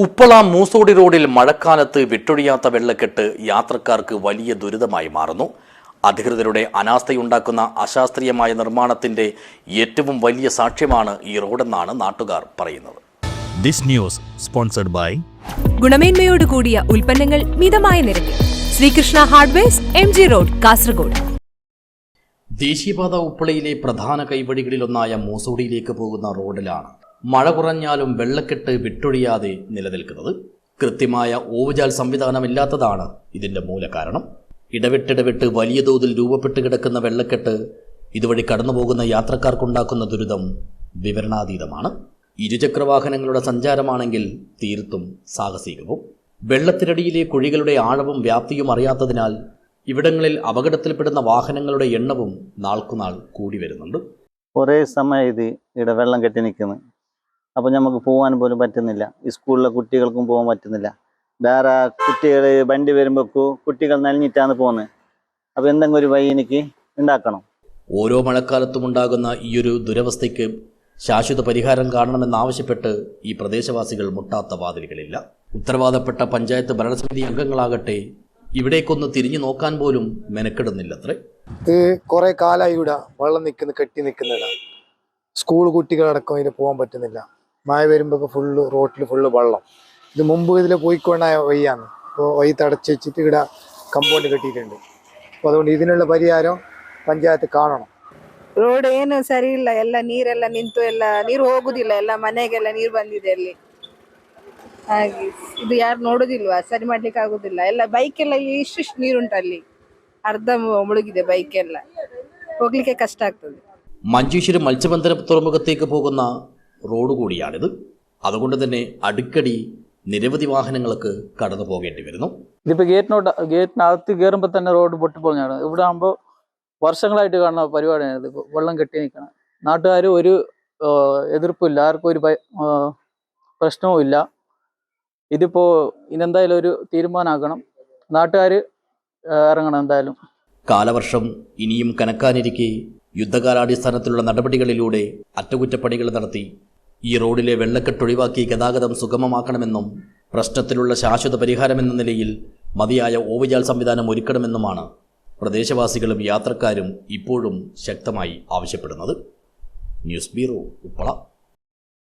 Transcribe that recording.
ഉപ്പള മൂസോടി റോഡിൽ മഴക്കാലത്ത് വിട്ടൊഴിയാത്ത വെള്ളക്കെട്ട് യാത്രക്കാർക്ക് വലിയ ദുരിതമായി മാറുന്നു. അധികൃതരുടെ അനാസ്ഥയുണ്ടാക്കുന്ന അശാസ്ത്രീയമായ നിർമ്മാണത്തിന്റെ ഏറ്റവും വലിയ സാക്ഷ്യമാണ് ഈ റോഡെന്നാണ് നാട്ടുകാർ പറയുന്നത്. This news sponsored by ഗുണമേന്മയോട് കൂടിയ ഉൽപ്പന്നങ്ങൾ മിതമായ നിരക്കിൽ Sreekrishna hardwares MG road Kasaragod. ദേശീയപാത ഉപ്പളയിലെ പ്രധാന കൈവഴികളിലൊന്നായ മൂസോടിയിലേക്ക് പോകുന്ന റോഡിലാണ് മഴ കുറഞ്ഞാലും വെള്ളക്കെട്ട് വിട്ടൊഴിയാതെ നിലനിൽക്കുന്നത്. കൃത്യമായ ഓവുചാൽ സംവിധാനമില്ലാത്തതാണ് ഇതിന്റെ മൂലകാരണം. ഇടവിട്ടിടവിട്ട് വലിയ തോതിൽ രൂപപ്പെട്ട് കിടക്കുന്ന വെള്ളക്കെട്ട് ഇതുവഴി കടന്നുപോകുന്ന യാത്രക്കാർക്കുണ്ടാക്കുന്ന ദുരിതം വിവരണാതീതമാണ്. ഇരുചക്രവാഹനങ്ങളുടെ സഞ്ചാരമാണെങ്കിൽ തീർത്തും സാഹസികവും. വെള്ളത്തിനടിയിലെ കുഴികളുടെ ആഴവും വ്യാപ്തിയും അറിയാത്തതിനാൽ ഇവിടങ്ങളിൽ അപകടത്തിൽപ്പെടുന്ന വാഹനങ്ങളുടെ എണ്ണവും നാൾക്കുനാൾ കൂടി വരുന്നുണ്ട്. കുറേ സമയം ഇവിടെ വെള്ളം കെട്ടി നിൽക്കുന്നു. അപ്പോൾ നമുക്ക് പോകാൻ പോലും പറ്റുന്നില്ല. സ്കൂളിലെ കുട്ടികൾക്കും പോകാൻ പറ്റുന്നില്ല. വേറെ കുട്ടികൾ വണ്ടി വരുമ്പോഴേക്കും കുട്ടികൾ നനഞ്ഞിട്ടാണ് പോകുന്നത്. അപ്പോൾ എന്തെങ്കിലും ഒരു വഴി എനിക്ക് ഉണ്ടാക്കണം. ഓരോ മഴക്കാലത്തും ഉണ്ടാകുന്ന ഈയൊരു ദുരവസ്ഥയ്ക്ക് ശാശ്വത പരിഹാരം കാണണമെന്നാവശ്യപ്പെട്ട് ഈ പ്രദേശവാസികൾ മുട്ടാത്ത വാതിലുകളില്ല. ഉത്തരവാദപ്പെട്ട പഞ്ചായത്ത് ഭരണസമിതി അംഗങ്ങളാകട്ടെ ഇവിടേക്കൊന്ന് തിരിഞ്ഞു നോക്കാൻ പോലും മെനക്കെടുന്നില്ലത്രേ. ഇത് കുറെ കാലമായി ഇവിടെ വെള്ളം കെട്ടി നിൽക്കുന്നില്ല. സ്കൂൾ കുട്ടികളടക്കം ഇതിൽ പോകാൻ പറ്റുന്നില്ല. മഴ വരുമ്പോൾ റോട്ടിൽ ഫുള്ള് വെള്ളം. ഇത് മുമ്പ് ഇതിൽ പോയിക്കൊണ്ട വഴിയാണ്. ഇപ്പോൾ വഴി തടച്ച് വെച്ചിട്ട് ഇവിടെ കമ്പൗണ്ട് കെട്ടിയിട്ടുണ്ട്. അപ്പോൾ അതുകൊണ്ട് ഇതിനുള്ള പരിഹാരം പഞ്ചായത്ത് കാണണം. ರೋಡ್ ಏನು ಸರಿ ಇಲ್ಲ, ಎಲ್ಲ ನೀರೆಲ್ಲ ನಿಂತು, ಎಲ್ಲ ನೀರು ಹೋಗುದಿಲ್ಲ, ಎಲ್ಲ ಮನೆಗೆಲ್ಲ ನೀರು ಬಂದಿದೆ ಅಲ್ಲಿ. ಹಾಗೆ ಇದು ಯಾರು ನೋಡುದಿಲ್ವಾ, ಸರಿ ಮಾಡ್ಲಿಕ್ಕೆ ಆಗುದಿಲ್ಲ. ಎಲ್ಲ ಬೈಕ್ ಎಲ್ಲ ಇಷ್ಟು ನೀರುಂಟು, ಅಲ್ಲಿ ಅರ್ಧ ಮುಳುಗಿದೆ ಬೈಕ್ ಎಲ್ಲ, ಹೋಗ್ಲಿಕ್ಕೆ ಕಷ್ಟ ಆಗ್ತದೆ. മഞ്ചേശ്വരം മത്സ്യബന്ധന തുറമുഖത്തേക്ക് പോകുന്ന റോഡ് കൂടിയാണിത്. അതുകൊണ്ട് തന്നെ അടിക്കടി നിരവധി വാഹനങ്ങൾക്ക് കടന്നു പോകേണ്ടി വരുന്നു. ഇതിപ്പോൾ ഗേറ്റിനകത്ത് കയറുമ്പോൾ തന്നെ റോഡ് പൊട്ടിപ്പൊളിഞ്ഞാണ്. ഇവിടെ ആകുമ്പോൾ വർഷങ്ങളായിട്ട് കാണുന്ന പരിപാടിയാണ് ഇത്. വെള്ളം കെട്ടി നിൽക്കണം. നാട്ടുകാർ ഒരു എതിർപ്പില്ല, ആർക്കും ഒരു പ്രശ്നവും ഇല്ല. ഇതിപ്പോൾ ഇനെന്തായാലും ഒരു തീരുമാനമാക്കണം. നാട്ടുകാർ ഇറങ്ങണം എന്തായാലും. കാലവർഷം ഇനിയും കനക്കാനിരിക്കെ യുദ്ധകാലാടിസ്ഥാനത്തിലുള്ള നടപടികളിലൂടെ അറ്റകുറ്റപ്പണികൾ നടത്തി ഈ റോഡിലെ വെള്ളക്കെട്ട് ഒഴിവാക്കി ഗതാഗതം സുഗമമാക്കണമെന്നും പ്രശ്നത്തിലുള്ള ശാശ്വത പരിഹാരമെന്ന നിലയിൽ മതിയായ ഓവുചാൽ സംവിധാനം ഒരുക്കണമെന്നുമാണ് പ്രദേശവാസികളും യാത്രക്കാരും ഇപ്പോഴും ശക്തമായി ആവശ്യപ്പെടുന്നത്. News bureau, Uppala.